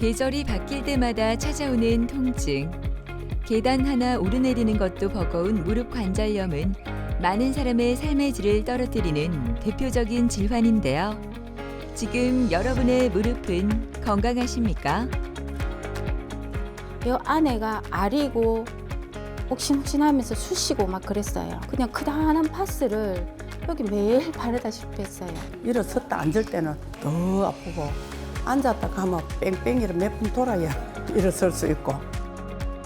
계절이 바뀔 때마다 찾아오는 통증. 계단 하나 오르내리는 것도 버거운 무릎 관절염은 많은 사람의 삶의 질을 떨어뜨리는 대표적인 질환인데요. 지금 여러분의 무릎은 건강하십니까? 요 안에가 아리고 옥신옥신하면서 쑤시고 막 그랬어요. 그냥 크다란 파스를 여기 매일 바르다시피 했어요. 일어섰다 앉을 때는 더 아프고 앉았다 가면 뺑뺑이를 몇 번 돌아야 일어설 수 있고.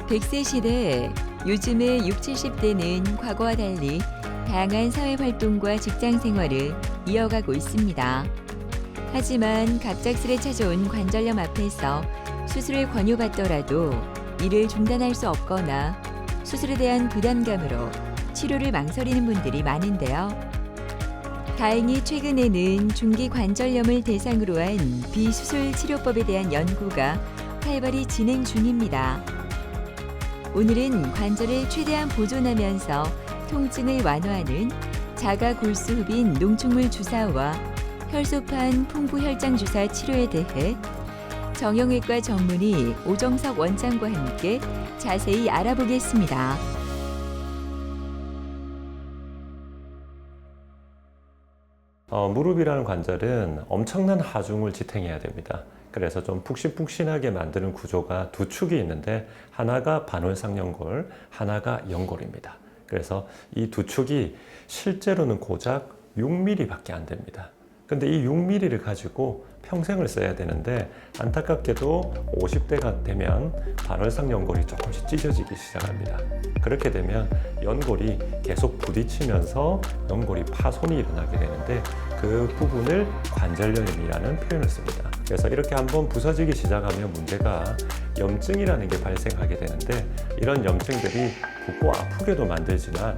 100세 시대 요즘의 60, 70대는 과거와 달리 다양한 사회활동과 직장생활을 이어가고 있습니다. 하지만 갑작스레 찾아온 관절염 앞에서 수술을 권유받더라도 이를 중단할 수 없거나 수술에 대한 부담감으로 치료를 망설이는 분들이 많은데요. 다행히 최근에는 중기 관절염을 대상으로 한 비수술 치료법에 대한 연구가 활발히 진행 중입니다. 오늘은 관절을 최대한 보존하면서 통증을 완화하는 자가골수흡인 농축물 주사와 혈소판 풍부혈장 주사 치료에 대해 정형외과 전문의 오정석 원장과 함께 자세히 알아보겠습니다. 무릎이라는 관절은 엄청난 하중을 지탱해야 됩니다. 그래서 좀 푹신푹신하게 만드는 구조가 두 축이 있는데 하나가 반월상연골, 하나가 연골입니다. 그래서 이 두 축이 실제로는 고작 6mm밖에 안 됩니다. 근데 이 6mm를 가지고 평생을 써야 되는데 안타깝게도 50대가 되면 반월상 연골이 조금씩 찢어지기 시작합니다. 그렇게 되면 연골이 계속 부딪히면서 연골이 파손이 일어나게 되는데 그 부분을 관절염이라는 표현을 씁니다. 그래서 이렇게 한번 부서지기 시작하면 문제가 염증이라는 게 발생하게 되는데 이런 염증들이 붓고 아프게도 만들지만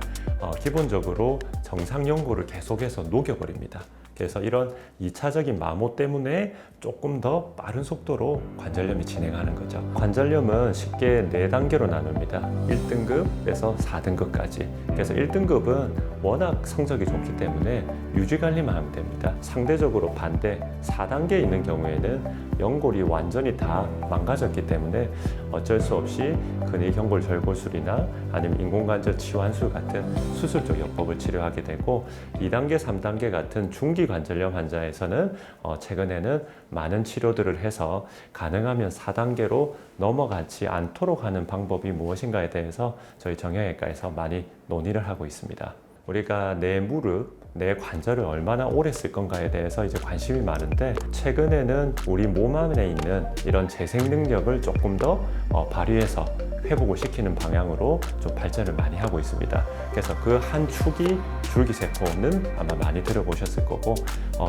기본적으로 정상 연골을 계속해서 녹여버립니다. 그래서 이런 2차적인 마모 때문에 조금 더 빠른 속도로 관절염이 진행하는 거죠. 관절염은 쉽게 4단계로 나눕니다. 1등급에서 4등급까지. 그래서 1등급은 워낙 성적이 좋기 때문에 유지관리만 하면 됩니다. 상대적으로 반대 4단계에 있는 경우에는 연골이 완전히 다 망가졌기 때문에 어쩔 수 없이 근위경골 절골술이나 아니면 인공관절 치환술 같은 수술적 요법을 치료하게 되고 2단계, 3단계 같은 중기 관절염 환자에서는 최근에는 많은 치료들을 해서 가능하면 4단계로 넘어가지 않도록 하는 방법이 무엇인가에 대해서 저희 정형외과에서 많이 논의를 하고 있습니다. 우리가 내 무릎, 내 관절을 얼마나 오래 쓸 건가에 대해서 이제 관심이 많은데 최근에는 우리 몸 안에 있는 이런 재생 능력을 조금 더 발휘해서 회복을 시키는 방향으로 좀 발전을 많이 하고 있습니다. 그래서 그 한 축이 줄기세포는 아마 많이 들어보셨을 거고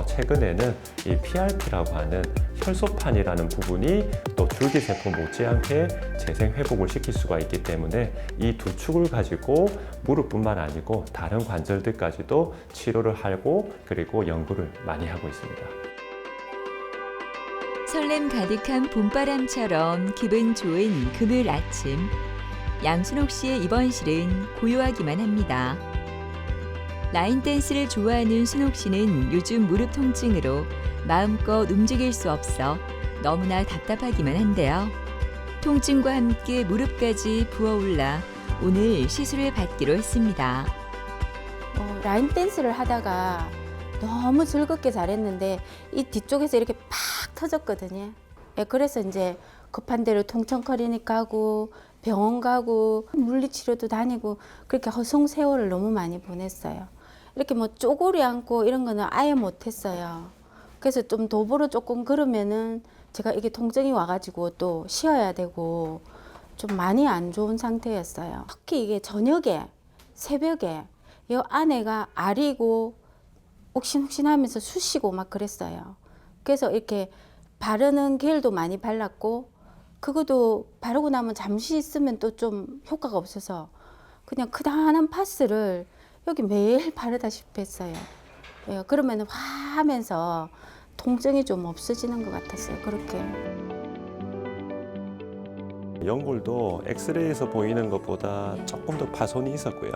최근에는 이 PRP라고 하는 혈소판이라는 부분이 또 줄기세포 못지않게 재생 회복을 시킬 수가 있기 때문에 이 두 축을 가지고 무릎뿐만 아니고 다른 관절들까지도 치료를 하고 그리고 연구를 많이 하고 있습니다. 설렘 가득한 봄바람처럼 기분 좋은 금요일 아침. 양순옥 씨의 입원실은 고요하기만 합니다. 라인 댄스를 좋아하는 순옥 씨는 요즘 무릎 통증으로 마음껏 움직일 수 없어 너무나 답답하기만 한데요. 통증과 함께 무릎까지 부어올라 오늘 시술을 받기로 했습니다. 라인 댄스를 하다가 너무 즐겁게 잘했는데 이 뒤쪽에서 이렇게 팍 터졌거든요. 예, 그래서 이제 급한 대로 통증 클리닉 가고 병원 가고 물리치료도 다니고 그렇게 허송 세월을 너무 많이 보냈어요. 이렇게 뭐 쪼그리 앉고 이런 거는 아예 못했어요. 그래서 좀 도보로 조금 걸으면은 제가 이게 통증이 와가지고 또 쉬어야 되고 좀 많이 안 좋은 상태였어요. 특히 이게 저녁에 새벽에 이 안에가 아리고 옥신옥신하면서 쑤시고 막 그랬어요. 그래서 이렇게 바르는 겔도 많이 발랐고 그것도 바르고 나면 잠시 있으면 또 좀 효과가 없어서 그냥 크다란 파스를 여기 매일 바르다시피 했어요. 예, 그러면 화 하면서 통증이 좀 없어지는 것 같았어요. 그렇게. 연골도 엑스레이에서 보이는 것보다 조금 더 파손이 있었고요.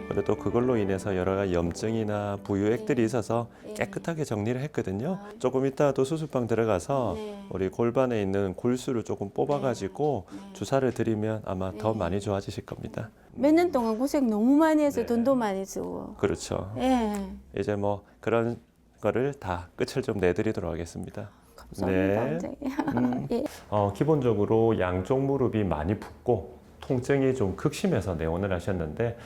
그래도 그걸로 인해서 여러 가지 염증이나 부유액들이 있어서 네. 깨끗하게 정리를 했거든요. 조금 이따도 수술방 들어가서 네. 우리 골반에 있는 골수를 조금 뽑아가지고 네. 주사를 드리면 아마 더 네. 많이 좋아지실 겁니다. 몇 년 동안 고생 너무 많이 해서 네. 돈도 많이 쓰고. 그렇죠. 예. 이제 뭐 그런 거를 다 끝을 좀 내드리도록 하겠습니다. 감사합니다. 네. 원장님. 예. 기본적으로 양쪽 무릎이 많이 붓고 통증이 좀 극심해서 내원을 하셨는데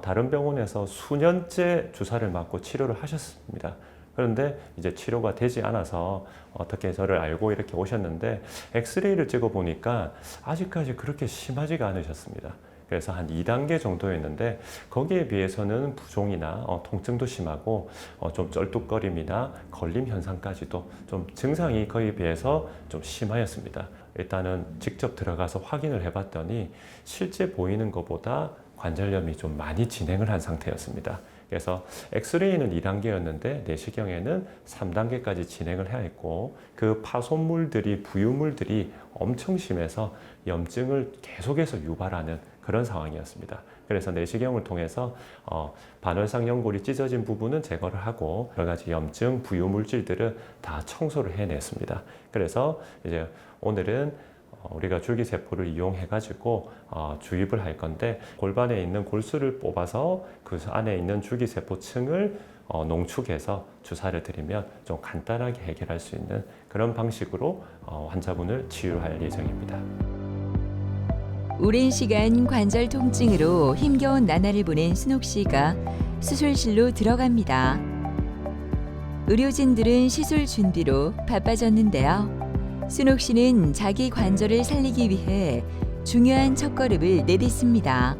다른 병원에서 수년째 주사를 맞고 치료를 하셨습니다. 그런데 이제 치료가 되지 않아서 어떻게 저를 알고 이렇게 오셨는데 엑스레이를 찍어 보니까 아직까지 그렇게 심하지가 않으셨습니다. 그래서 한 2단계 정도였는데 거기에 비해서는 부종이나 통증도 심하고 좀 쩔뚝거림이나 걸림 현상까지도 좀 증상이 거기에 비해서 좀 심하였습니다. 일단은 직접 들어가서 확인을 해봤더니 실제 보이는 것보다 관절염이 좀 많이 진행을 한 상태였습니다. 그래서 엑스레이는 2단계였는데 내시경에는 3단계까지 진행을 해야 했고 그 파손물들이 부유물들이 엄청 심해서 염증을 계속해서 유발하는 그런 상황이었습니다. 그래서 내시경을 통해서 반월상 연골이 찢어진 부분은 제거를 하고 여러 가지 염증, 부유물질들을 다 청소를 해냈습니다. 그래서 이제 오늘은 우리가 줄기세포를 이용해가지고 주입을 할 건데 골반에 있는 골수를 뽑아서 그 안에 있는 줄기세포층을 농축해서 주사를 드리면 좀 간단하게 해결할 수 있는 그런 방식으로 환자분을 치유할 예정입니다. 오랜 시간 관절 통증으로 힘겨운 나날을 보낸 순옥 씨가 수술실로 들어갑니다. 의료진들은 시술 준비로 바빠졌는데요. 순옥 씨는 자기 관절을 살리기 위해 중요한 첫걸음을 내딛습니다.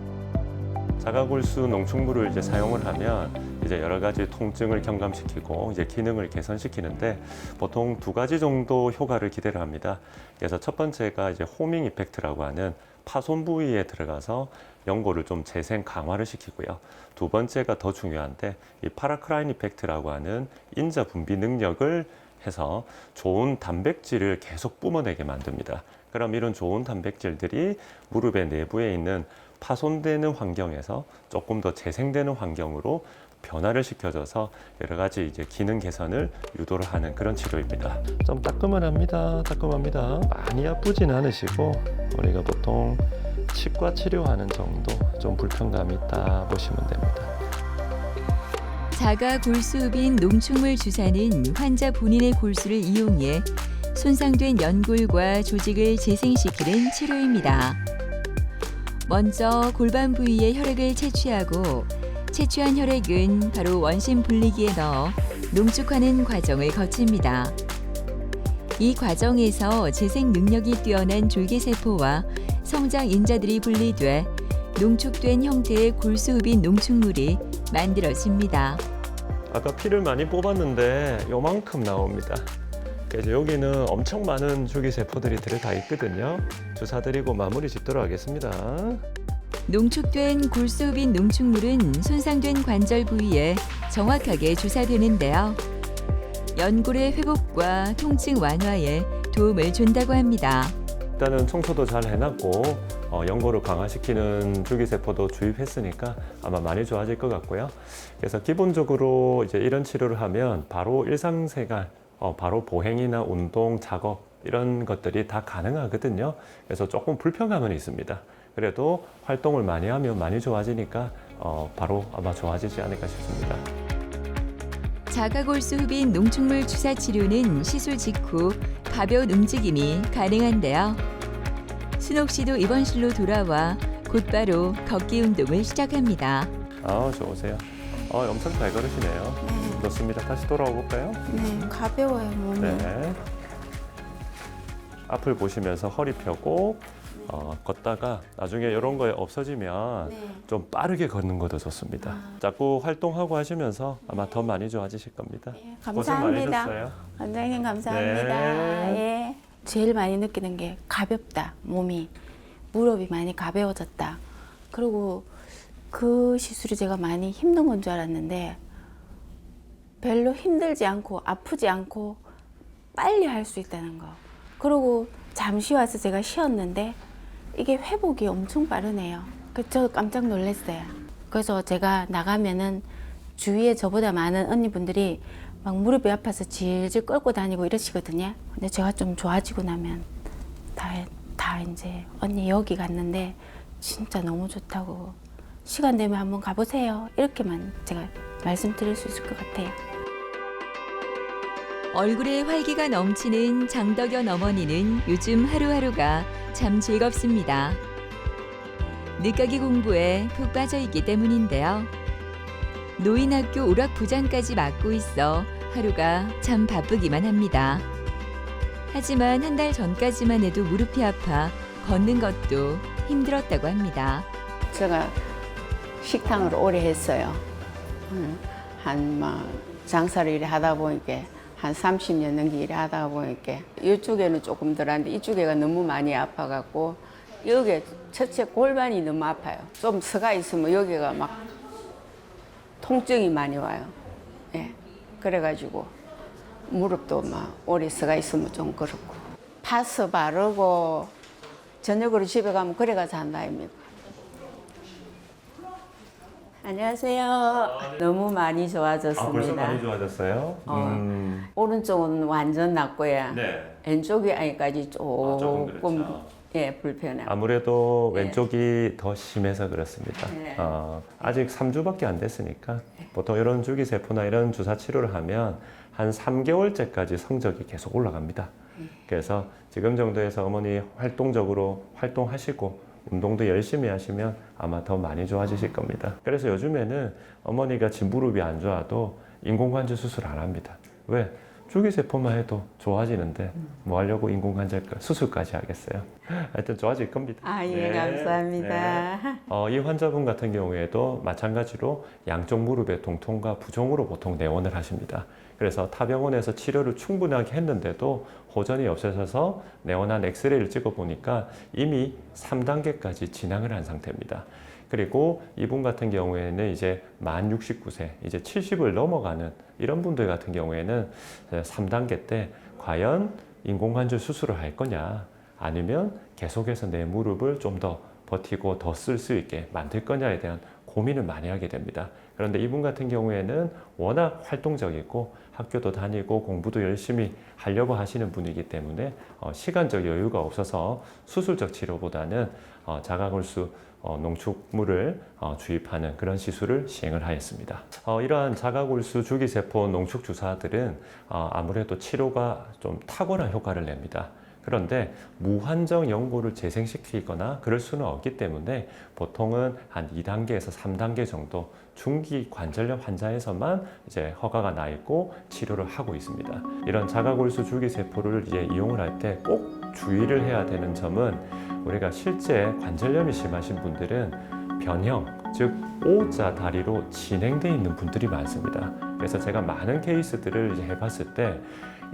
자가골수 농축물을 이제 사용을 하면 이제 여러 가지 통증을 경감시키고 이제 기능을 개선시키는데 보통 2가지 정도 효과를 기대를 합니다. 그래서 첫 번째가 이제 호밍 이펙트라고 하는 파손 부위에 들어가서 연골을 좀 재생 강화를 시키고요. 2번째가 더 중요한데 이 파라크라인 이펙트라고 하는 인자 분비 능력을 해서 좋은 단백질을 계속 뿜어내게 만듭니다. 그럼 이런 좋은 단백질들이 무릎의 내부에 있는 파손되는 환경에서 조금 더 재생되는 환경으로 변화를 시켜줘서 여러 가지 이제 기능 개선을 유도를 하는 그런 치료입니다. 좀 따끔합니다. 따끔합니다. 많이 아프진 않으시고 우리가 보통 치과 치료하는 정도 좀 불편감이 있다 보시면 됩니다. 자가 골수흡인 농축물 주사는 환자 본인의 골수를 이용해 손상된 연골과 조직을 재생시키는 치료입니다. 먼저 골반 부위에 혈액을 채취하고 채취한 혈액은 바로 원심 분리기에 넣어 농축하는 과정을 거칩니다. 이 과정에서 재생 능력이 뛰어난 줄기세포와 성장 인자들이 분리돼 농축된 형태의 골수흡인 농축물이 만들어집니다. 아까 피를 많이 뽑았는데 요만큼 나옵니다. 그래서 여기는 엄청 많은 줄기세포들이 들어가 있거든요. 주사 드리고 마무리 짓도록 하겠습니다. 농축된 골수흡인 농축물은 손상된 관절 부위에 정확하게 주사되는데요. 연골의 회복과 통증 완화에 도움을 준다고 합니다. 일단은 청소도 잘 해놨고 연골을 강화시키는 줄기세포도 주입했으니까 아마 많이 좋아질 것 같고요. 그래서 기본적으로 이제 이런 치료를 하면 바로 일상생활, 바로 보행이나 운동, 작업 이런 것들이 다 가능하거든요. 그래서 조금 불편감은 있습니다. 그래도 활동을 많이 하면 많이 좋아지니까 바로 아마 좋아지지 않을까 싶습니다. 자가골수흡인 농축물 주사 치료는 시술 직후 가벼운 움직임이 가능한데요. 순옥 씨도 입원실로 돌아와 곧바로 걷기 운동을 시작합니다. 좋으세요. 엄청 잘 걸으시네요. 좋습니다. 다시 돌아와 볼까요? 네, 가벼워요, 몸이. 네. 앞을 보시면서 허리 펴고 걷다가 나중에 이런 거에 없어지면 네. 좀 빠르게 걷는 것도 좋습니다. 자꾸 활동하고 하시면서 아마 더 많이 좋아지실 겁니다. 예, 고생 많이 감사합니다. 하셨어요. 원장님 감사합니다. 네. 예. 제일 많이 느끼는 게 가볍다, 몸이. 무릎이 많이 가벼워졌다. 그리고 그 시술이 제가 많이 힘든 건 줄 알았는데 별로 힘들지 않고 아프지 않고 빨리 할 수 있다는 거. 그리고 잠시 와서 제가 쉬었는데 이게 회복이 엄청 빠르네요. 저 깜짝 놀랐어요. 그래서 제가 나가면은 주위에 저보다 많은 언니분들이 막 무릎이 아파서 질질 끌고 다니고 이러시거든요. 근데 제가 좀 좋아지고 나면 다 이제 언니 여기 갔는데 진짜 너무 좋다고 시간 되면 한번 가보세요. 이렇게만 제가 말씀드릴 수 있을 것 같아요. 얼굴에 활기가 넘치는 장덕연 어머니는 요즘 하루하루가 참 즐겁습니다. 늦가기 공부에 푹 빠져 있기 때문인데요. 노인학교 오락부장까지 맡고 있어 하루가 참 바쁘기만 합니다. 하지만 한 달 전까지만 해도 무릎이 아파 걷는 것도 힘들었다고 합니다. 제가 식당을 오래 했어요. 장사를 이래 하다 보니까 한 30년 넘게 일을 하다 보니까 이쪽에는 조금 덜한데 이쪽에가 너무 많이 아파갖고 여기 첫째 골반이 너무 아파요. 좀 서가 있으면 여기가 막 통증이 많이 와요. 예. 그래가지고 무릎도 막 오래 서가 있으면 좀 그렇고 파스 바르고 저녁으로 집에 가면 그래가 잔다 입니다. 안녕하세요. 너무 많이 좋아졌습니다. 벌써 많이 좋아졌어요? 오른쪽은 완전 낫고요. 네. 왼쪽이 아직까지 조금 조금 그렇죠. 예, 불편해요. 아무래도 네. 왼쪽이 더 심해서 그렇습니다. 네. 아직 3주밖에 안 됐으니까 보통 이런 줄기세포나 이런 주사 치료를 하면 한 3개월째까지 성적이 계속 올라갑니다. 그래서 지금 정도에서 어머니 활동적으로 활동하시고 운동도 열심히 하시면 아마 더 많이 좋아지실 겁니다. 그래서 요즘에는 어머니가 진무릎이 안 좋아도 인공관절 수술 안 합니다. 왜? 줄기세포만 해도 좋아지는데 뭐 하려고 인공관절 수술까지 하겠어요. 하여튼 좋아질 겁니다. 아, 예, 감사합니다. 이 환자분 같은 경우에도 마찬가지로 양쪽 무릎의 통통과 부종으로 보통 내원을 하십니다. 그래서 타병원에서 치료를 충분하게 했는데도 호전이 없으셔서 내원한 엑스레이를 찍어보니까 이미 3단계까지 진행을 한 상태입니다. 그리고 이분 같은 경우에는 이제 만 69세, 이제 70을 넘어가는 이런 분들 같은 경우에는 3단계 때 과연 인공관절 수술을 할 거냐, 아니면 계속해서 내 무릎을 좀 더 버티고 더 쓸 수 있게 만들 거냐에 대한 고민을 많이 하게 됩니다. 그런데 이분 같은 경우에는 워낙 활동적이고 학교도 다니고 공부도 열심히 하려고 하시는 분이기 때문에 시간적 여유가 없어서 수술적 치료보다는 자가골수 농축물을 주입하는 그런 시술을 시행을 하였습니다. 이러한 자가골수 줄기세포 농축 주사들은 아무래도 치료가 좀 탁월한 효과를 냅니다. 그런데 무한정 연골을 재생시키거나 그럴 수는 없기 때문에 보통은 한 2단계에서 3단계 정도 중기 관절염 환자에서만 이제 허가가 나 있고 치료를 하고 있습니다. 이런 자가골수 줄기세포를 이제 이용을 할 때 꼭 주의를 해야 되는 점은 우리가 실제 관절염이 심하신 분들은 변형, 즉 O자 다리로 진행되어 있는 분들이 많습니다. 그래서 제가 많은 케이스들을 이제 해봤을 때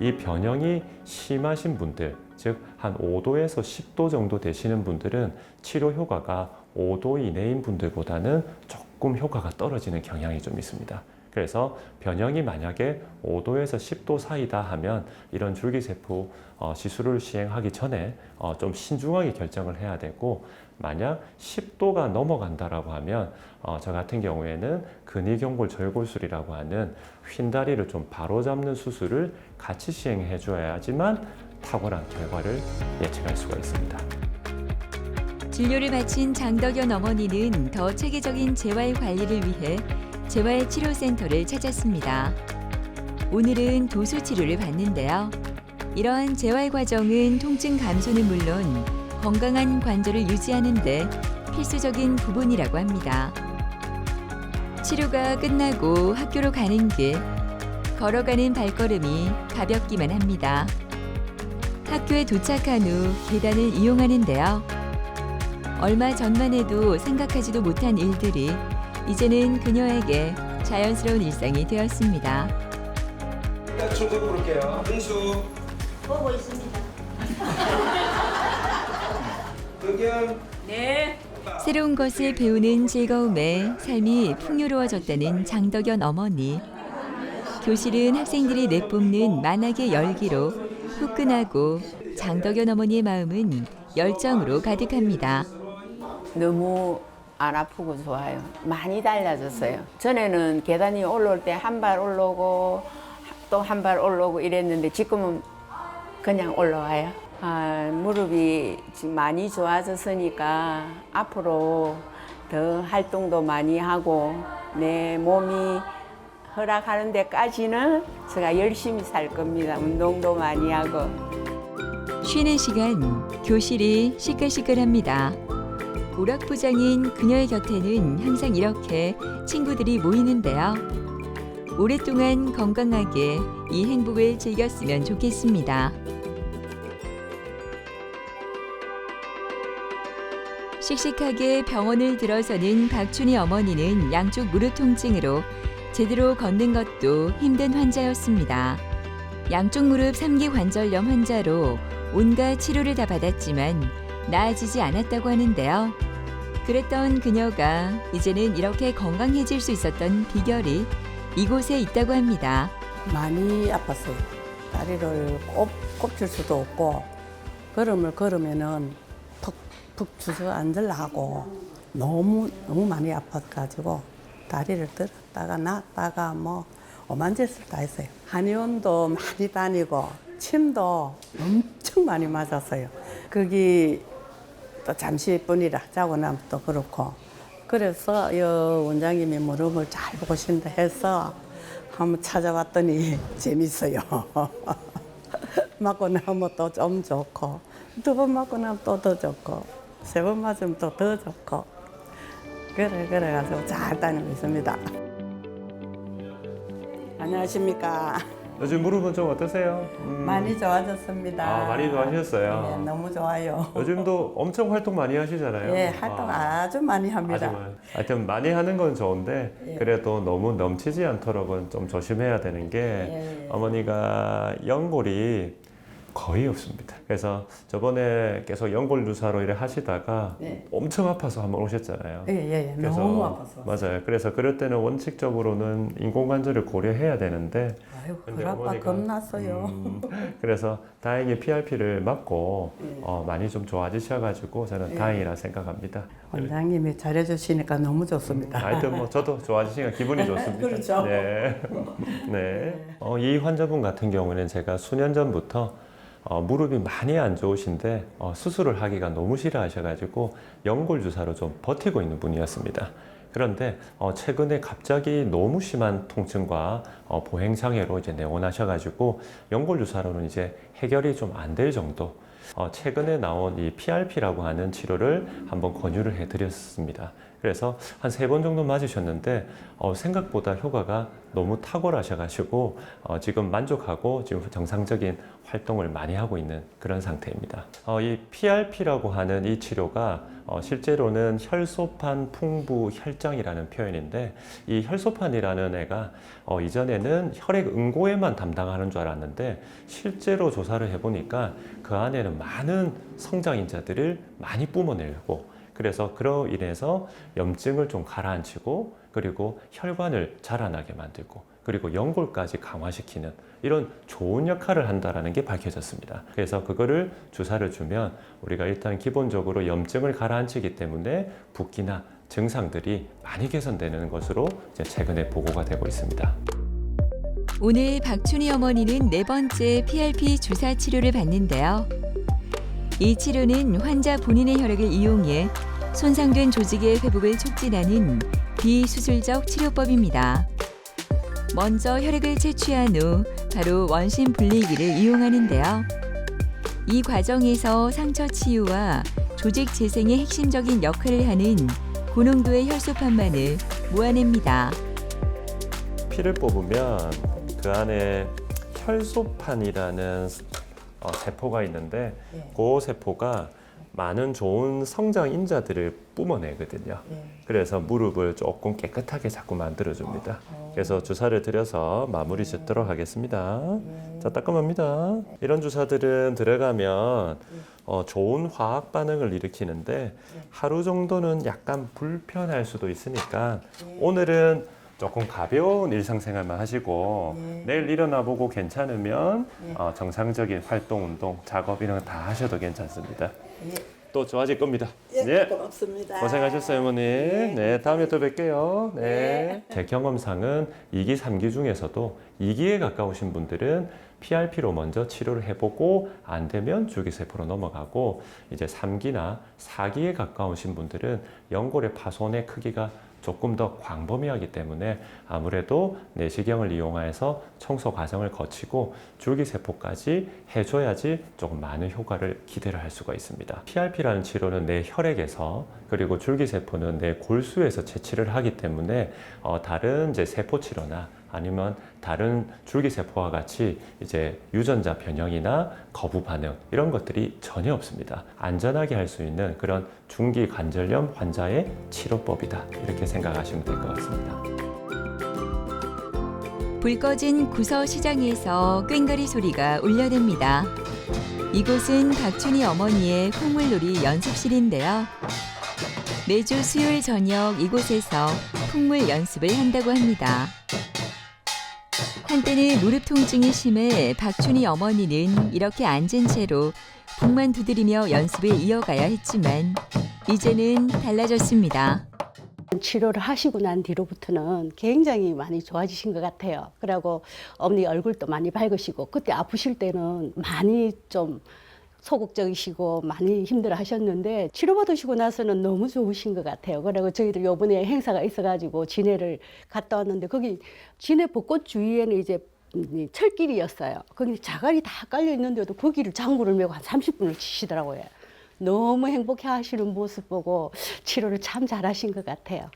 이 변형이 심하신 분들, 즉 한 5도에서 10도 정도 되시는 분들은 치료 효과가 5도 이내인 분들보다는 조금 효과가 떨어지는 경향이 좀 있습니다. 그래서 변형이 만약에 5도에서 10도 사이다 하면 이런 줄기세포 시술을 시행하기 전에 좀 신중하게 결정을 해야 되고, 만약 10도가 넘어간다라고 하면 저 같은 경우에는 근위경골 절골술이라고 하는 휜다리를 좀 바로잡는 수술을 같이 시행해 줘야지만 탁월한 결과를 예측할 수가 있습니다. 진료를 마친 장덕연 어머니는 더 체계적인 재활 관리를 위해 재활치료센터를 찾았습니다. 오늘은 도수 치료를 받는데요. 이러한 재활 과정은 통증 감소는 물론 건강한 관절을 유지하는 데 필수적인 부분이라고 합니다. 치료가 끝나고 학교로 가는 길, 걸어가는 발걸음이 가볍기만 합니다. 학교에 도착한 후 계단을 이용하는데요. 얼마 전만 해도 생각하지도 못한 일들이 이제는 그녀에게 자연스러운 일상이 되었습니다. 일단 충격 부를게요. 응수. 보고 있습니다. 의견. 네. 새로운 것을 배우는 즐거움에 삶이 풍요로워졌다는 장덕연 어머니. 교실은 학생들이 내뿜는 만학의 열기로 후끈하고 장덕연 어머니의 마음은 열정으로 가득합니다. 너무 안 아프고 좋아요. 많이 달라졌어요. 전에는 계단이 올라올 때 한 발 올라오고 또 한 발 올라오고 이랬는데 지금은 그냥 올라와요. 무릎이 지금 많이 좋아졌으니까 앞으로 더 활동도 많이 하고 내 몸이 허락하는 데까지는 제가 열심히 살 겁니다. 운동도 많이 하고. 쉬는 시간 교실이 시끌시끌합니다. 오락부장인 그녀의 곁에는 항상 이렇게 친구들이 모이는데요. 오랫동안 건강하게 이 행복을 즐겼으면 좋겠습니다. 씩씩하게 병원을 들어서는 박춘희 어머니는 양쪽 무릎 통증으로 제대로 걷는 것도 힘든 환자였습니다. 양쪽 무릎 3기 관절염 환자로 온갖 치료를 다 받았지만 나아지지 않았다고 하는데요. 그랬던 그녀가 이제는 이렇게 건강해질 수 있었던 비결이 이곳에 있다고 합니다. 많이 아팠어요. 다리를 꼽칠 수도 없고 걸음을 걸으면은 푹 주저앉으려고 너무 많이 아파가지고 다리를 들었다가 놨다가 뭐 오만짓을 다 했어요. 한의원도 많이 다니고 침도 엄청 많이 맞았어요. 거기 또 잠시뿐이라 자고 나면 또 그렇고 그래서 원장님이 무릎을 잘 보신다 해서 한번 찾아봤더니 재밌어요. 맞고 나면 또 좀 좋고 2번 맞고 나면 또 더 좋고 3번 맞으면 또 더 좋고 그래가지고 잘 다니고 있습니다. 안녕하십니까. 요즘 무릎은 좀 어떠세요? 많이 좋아졌습니다. 많이 좋아지셨어요? 네, 너무 좋아요. 요즘도 엄청 활동 많이 하시잖아요. 예, 활동 아주 많이 합니다. 하여튼 많이 하는 건 좋은데 그래도 너무 넘치지 않도록은 좀 조심해야 되는 게 어머니가 연골이 거의 없습니다. 그래서 저번에 계속 연골 주사로 일을 하시다가 엄청 아파서 한번 오셨잖아요. 예, 그래서 너무 아팠어. 맞아요. 그래서 그럴 때는 원칙적으로는 인공관절을 고려해야 되는데 아유, 근데 그 아빠 어머니가, 겁났어요. 그래서 다행히 PRP를 맞고 많이 좀 좋아지셔가지고 저는 다행이라 생각합니다. 원장님이 잘해주시니까 너무 좋습니다. 하여튼 뭐 저도 좋아지시니까 기분이 좋습니다. 그렇죠. 네. 네. 이 환자분 같은 경우는 제가 수년 전부터 무릎이 많이 안 좋으신데 수술을 하기가 너무 싫어하셔가지고 연골 주사로 좀 버티고 있는 분이었습니다. 그런데 최근에 갑자기 너무 심한 통증과 보행 장애로 이제 내원하셔가지고 연골 주사로는 이제 해결이 좀 안 될 정도. 최근에 나온 이 PRP라고 하는 치료를 한번 권유를 해드렸습니다. 그래서 한 3번 정도 맞으셨는데 생각보다 효과가 너무 탁월하셔가지고 지금 만족하고 지금 정상적인 활동을 많이 하고 있는 그런 상태입니다. 이 PRP라고 하는 이 치료가 실제로는 혈소판 풍부 혈장이라는 표현인데 이 혈소판이라는 애가 이전에는 혈액 응고에만 담당하는 줄 알았는데 실제로 조사를 해보니까 그 안에는 많은 성장인자들을 많이 뿜어내고 그래서 그로 인해서 염증을 좀 가라앉히고 그리고 혈관을 자라나게 만들고 그리고 연골까지 강화시키는 이런 좋은 역할을 한다는 게 밝혀졌습니다. 그래서 그거를 주사를 주면 우리가 일단 기본적으로 염증을 가라앉히기 때문에 붓기나 증상들이 많이 개선되는 것으로 이제 최근에 보고가 되고 있습니다. 오늘 박춘희 어머니는 4번째 PRP 주사 치료를 받는데요. 이 치료는 환자 본인의 혈액을 이용해 손상된 조직의 회복을 촉진하는 비수술적 치료법입니다. 먼저 혈액을 채취한 후 바로 원심 분리기를 이용하는데요. 이 과정에서 상처 치유와 조직 재생의 핵심적인 역할을 하는 고농도의 혈소판만을 모아냅니다. 피를 뽑으면 그 안에 혈소판이라는 세포가 있는데 그 세포가 많은 좋은 성장 인자들을 뿜어내거든요. 그래서 무릎을 조금 깨끗하게 자꾸 만들어줍니다. 그래서 주사를 들여서 마무리 짓도록 하겠습니다. 자, 따끔합니다. 이런 주사들은 들어가면 좋은 화학 반응을 일으키는데 하루 정도는 약간 불편할 수도 있으니까 오늘은 조금 가벼운 일상생활만 하시고 내일 일어나 보고 괜찮으면 정상적인 활동, 운동, 작업 이런 거 다 하셔도 괜찮습니다. 또 좋아질 겁니다. 예, 고맙습니다. 고생하셨어요, 어머니. 네, 다음에 또 뵐게요. 네. 제 경험상은 2기, 3기 중에서도 2기에 가까우신 분들은 PRP로 먼저 치료를 해보고 안 되면 줄기세포로 넘어가고 이제 3기나 4기에 가까우신 분들은 연골의 파손의 크기가 조금 더 광범위하기 때문에 아무래도 내시경을 이용해서 청소 과정을 거치고 줄기세포까지 해줘야지 조금 많은 효과를 기대를 할 수가 있습니다. PRP라는 치료는 내 혈액에서 그리고 줄기세포는 내 골수에서 채취를 하기 때문에 다른 이제 세포 치료나 아니면 다른 줄기세포와 같이 이제 유전자 변형이나 거부 반응 이런 것들이 전혀 없습니다. 안전하게 할 수 있는 그런 중기 관절염 환자의 치료법이다. 이렇게 생각하시면 될 것 같습니다. 불 꺼진 구서시장에서 꽹과리 소리가 울려댑니다. 이곳은 박춘희 어머니의 풍물놀이 연습실인데요. 매주 수요일 저녁 이곳에서 풍물 연습을 한다고 합니다. 한때는 무릎 통증이 심해 박춘희 어머니는 이렇게 앉은 채로 북만 두드리며 연습을 이어가야 했지만 이제는 달라졌습니다. 치료를 하시고 난 뒤로부터는 굉장히 많이 좋아지신 것 같아요. 그리고 어머니 얼굴도 많이 밝으시고 그때 아프실 때는 많이 좀 소극적이시고 많이 힘들어 하셨는데 치료받으시고 나서는 너무 좋으신 것 같아요. 그리고 저희들 요번에 행사가 있어가지고 진해를 갔다 왔는데 거기 진해 벚꽃 주위에는 이제 철길이었어요. 거기 자갈이 다 깔려 있는데도 거기를 장구를 메고 한 30분을 치시더라고요. 너무 행복해 하시는 모습 보고 치료를 참 잘하신 것 같아요.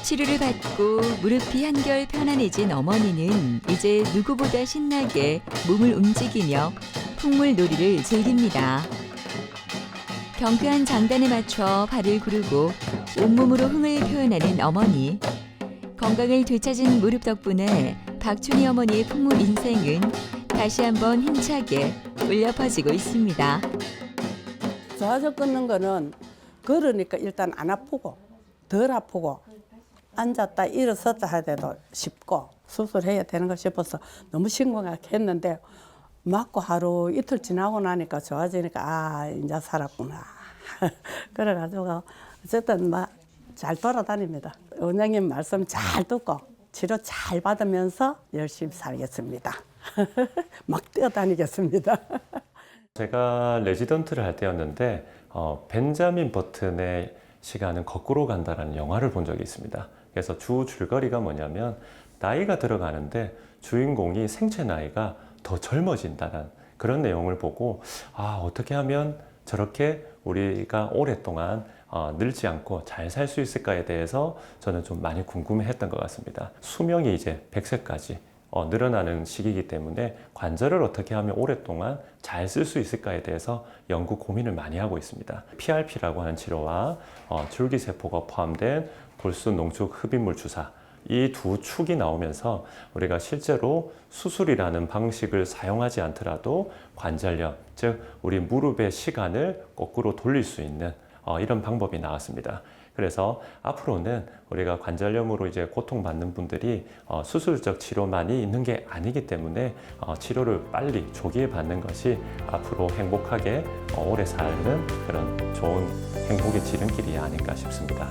치료를 받고 무릎이 한결 편안해진 어머니는 이제 누구보다 신나게 몸을 움직이며 풍물놀이를 즐깁니다. 경쾌한 장단에 맞춰 발을 구르고 온몸으로 흥을 표현하는 어머니. 건강을 되찾은 무릎 덕분에 박춘희 어머니의 풍물 인생은 다시 한번 힘차게 울려 퍼지고 있습니다. 좋아져 걷는 거는 걸으니까 일단 안 아프고 덜 아프고 앉았다 일어섰다 할 때도 쉽고 수술해야 되는 거 싶어서 너무 심각했는데 맞고 하루 이틀 지나고 나니까 좋아지니까 아 이제 살았구나. 그래가지고 어쨌든 막 잘 돌아다닙니다. 원장님 말씀 잘 듣고 치료 잘 받으면서 열심히 살겠습니다. 막 뛰어다니겠습니다. 제가 레지던트를 할 때였는데 벤자민 버튼의 시간은 거꾸로 간다라는 영화를 본 적이 있습니다. 그래서 주 줄거리가 뭐냐면 나이가 들어가는데 주인공이 생체 나이가 더 젊어진다는 그런 내용을 보고 아 어떻게 하면 저렇게 우리가 오랫동안 늙지 않고 잘 살 수 있을까에 대해서 저는 좀 많이 궁금해했던 것 같습니다. 수명이 이제 100세까지 늘어나는 시기이기 때문에 관절을 어떻게 하면 오랫동안 잘 쓸 수 있을까에 대해서 연구 고민을 많이 하고 있습니다. PRP라고 하는 치료와 줄기세포가 포함된 골수 농축 흡입물 주사 이 두 축이 나오면서 우리가 실제로 수술이라는 방식을 사용하지 않더라도 관절염, 즉 우리 무릎의 시간을 거꾸로 돌릴 수 있는 이런 방법이 나왔습니다. 그래서 앞으로는 우리가 관절염으로 이제 고통받는 분들이 수술적 치료만이 있는 게 아니기 때문에 치료를 빨리 조기에 받는 것이 앞으로 행복하게 오래 사는 그런 좋은 행복의 지름길이 아닐까 싶습니다.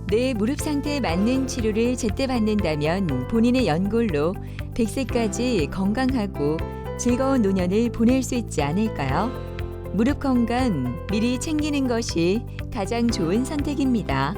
내 무릎 상태에 맞는 치료를 제때 받는다면 본인의 연골로 100세까지 건강하고 즐거운 노년을 보낼 수 있지 않을까요? 무릎 건강 미리 챙기는 것이 가장 좋은 선택입니다.